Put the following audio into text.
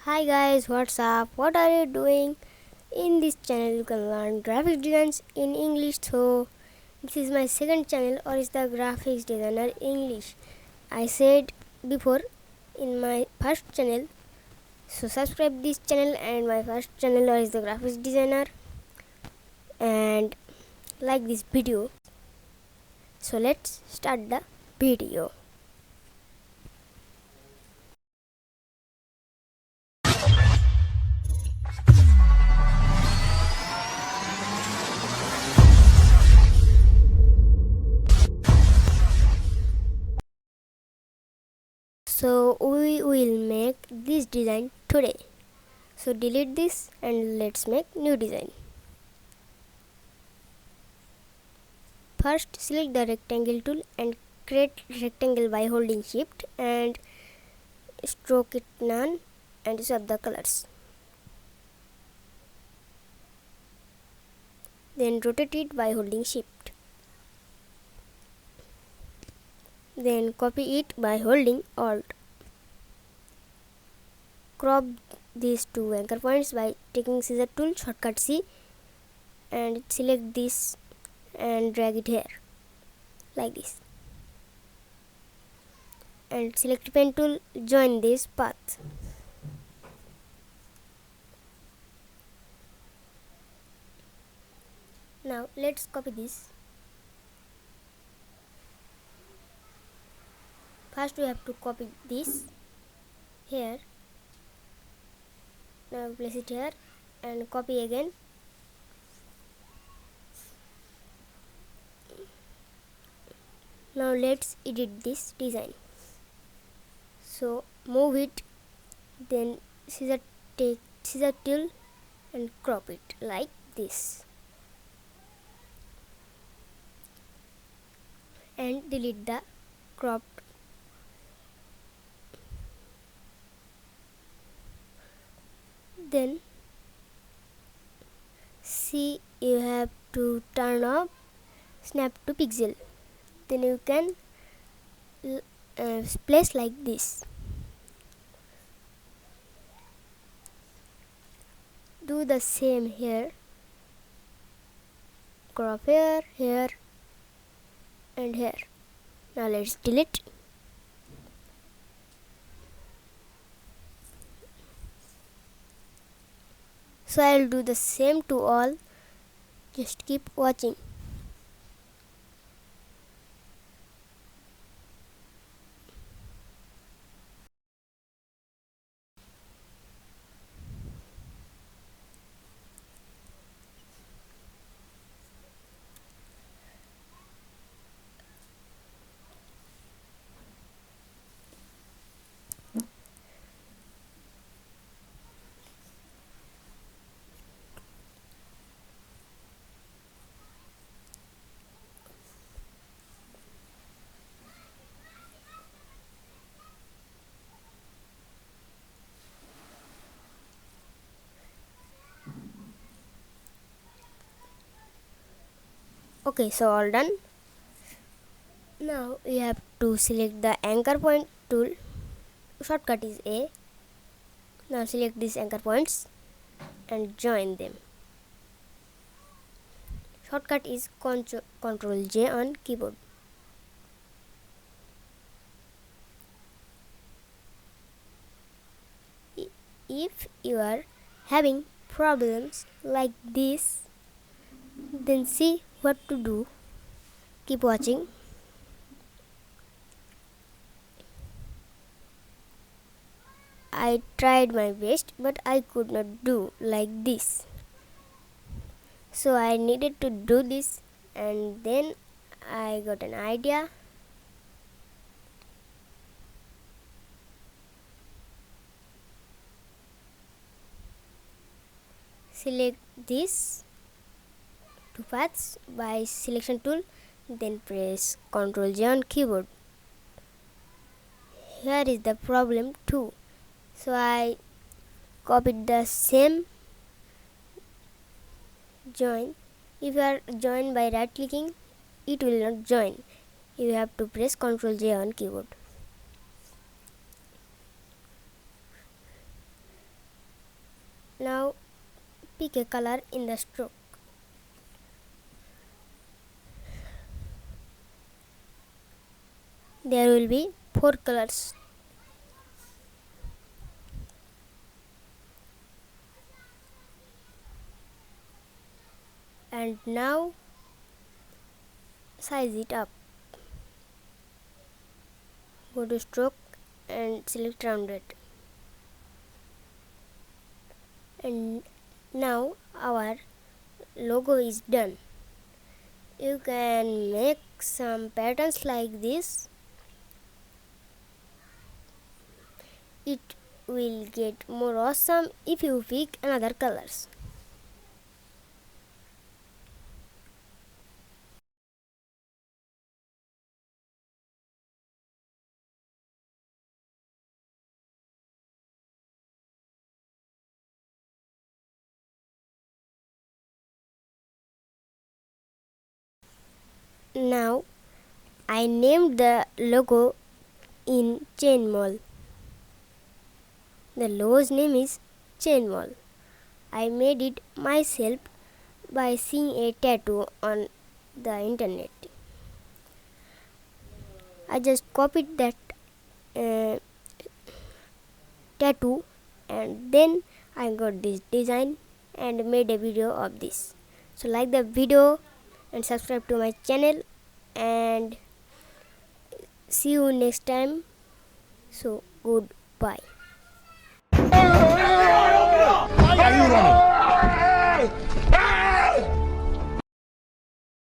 Hi guys, what's up? What are you doing? In this channel you can learn graphic designs in English. So this is my second channel, or is the graphics designer English. I said before in my first channel. So subscribe this channel and my first channel, or is the graphics designer, and like this video. So let's start the video. So we will make this design today. So delete this and let's make new design. First select the rectangle tool and create rectangle by holding shift and stroke it none and swap the colors. Then rotate it by holding shift. Then copy it by holding alt. Crop these two anchor points by taking scissor tool, shortcut C, and select this and drag it here like this. And select pen tool, join this path. Now let's copy this. First we have to copy this here. Now place it here and copy again. Now let's edit this design. So move it, then take scissor tool and crop it like this. And delete the cropped. Then see, you have to turn off snap to pixel. Then you can place like this. Do the same here. Crop here, here, and here. Now let's delete. So I'll do the same to all. Just keep watching. Okay, so all done. Now you have to select the anchor point tool. Shortcut is A. Now select these anchor points and join them. Shortcut is Ctrl J on keyboard. If you are having problems like this, then see what to do. Keep watching. I tried my best, but I could not do like this. So I needed to do this, and then I got an idea. Select these two paths by selection tool, then press Ctrl J on keyboard. Here is the problem too. So I copied the same join. If you are joined by right clicking, it will not join. You have to press Ctrl J on keyboard. Now pick a color in the stroke. There will be 4 colors. And now size it up. Go to stroke and select rounded. And now our logo is done. You can make some patterns like this. It will get more awesome if you pick another colors. Now I named the logo in chain mall. The logo's name is chain mall. I made it myself by seeing a tattoo on the internet. I just copied that uh, tattoo and then I got this design and made a video of this. So like the video and subscribe to my channel and see you next time. So goodbye. Why are you running?